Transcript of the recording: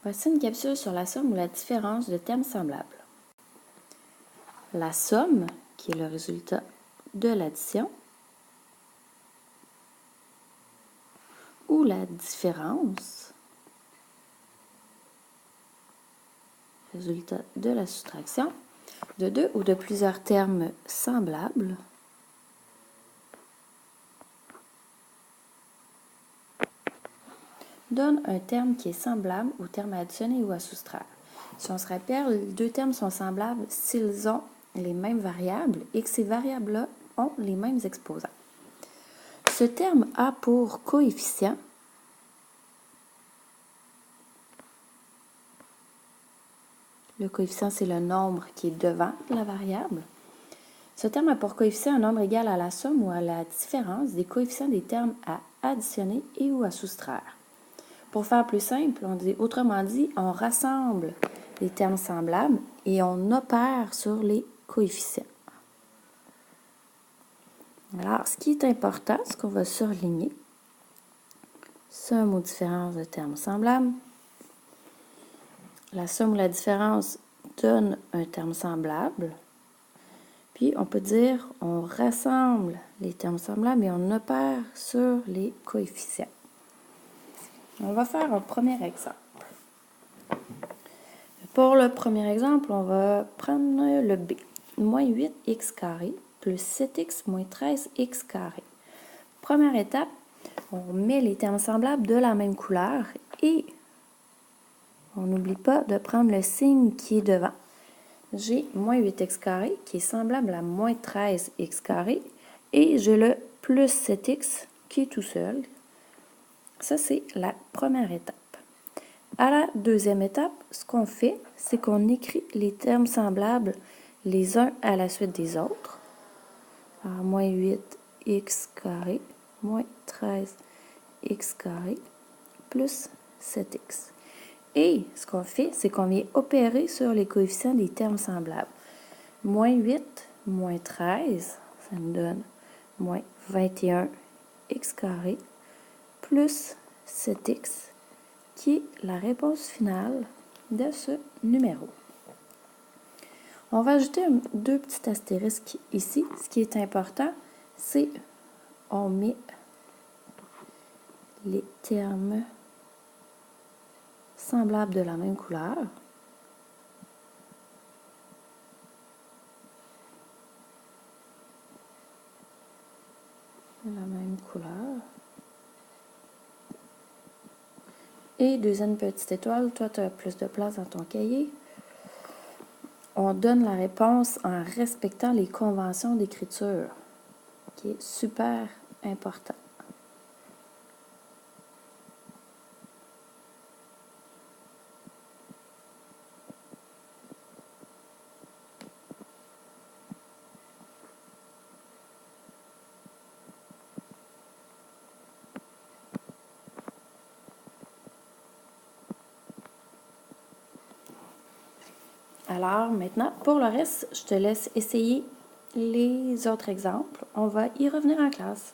Voici une capsule sur la somme ou la différence de termes semblables. La somme, qui est le résultat de l'addition, ou la différence, résultat de la soustraction, de deux ou de plusieurs termes semblables, donne un terme qui est semblable au terme à additionner ou à soustraire. Si on se rappelle, les deux termes sont semblables s'ils ont les mêmes variables et que ces variables-là ont les mêmes exposants. Ce terme a pour coefficient le coefficient, c'est le nombre qui est devant la variable. Ce terme a pour coefficient un nombre égal à la somme ou à la différence des coefficients des termes à additionner et ou à soustraire. Pour faire plus simple, autrement dit, on rassemble les termes semblables et on opère sur les coefficients. Alors, ce qui est important, ce qu'on va surligner, somme ou différence de termes semblables. La somme ou la différence donne un terme semblable. Puis, on peut dire, on rassemble les termes semblables et on opère sur les coefficients. On va faire un premier exemple. Pour le premier exemple, on va prendre le B. Moins 8x carré plus 7x moins 13x carré. Première étape, on met les termes semblables de la même couleur et on n'oublie pas de prendre le signe qui est devant. J'ai moins 8x carré qui est semblable à moins 13x carré et j'ai le plus 7x qui est tout seul. Ça, c'est la première étape. À la deuxième étape, ce qu'on fait, c'est qu'on écrit les termes semblables les uns à la suite des autres. Alors, moins 8x carré moins 13x carré plus 7x. Et ce qu'on fait, c'est qu'on vient opérer sur les coefficients des termes semblables. Moins 8 moins 13, ça nous donne moins 21x carré plus 7x, qui est la réponse finale de ce numéro. On va ajouter deux petits astérisques ici. Ce qui est important, c'est on met les termes semblables de la même couleur. De la même couleur. Et deuxième petite étoile, toi, tu as plus de place dans ton cahier. On donne la réponse en respectant les conventions d'écriture, qui est super important. Alors, maintenant, pour le reste, je te laisse essayer les autres exemples. On va y revenir en classe.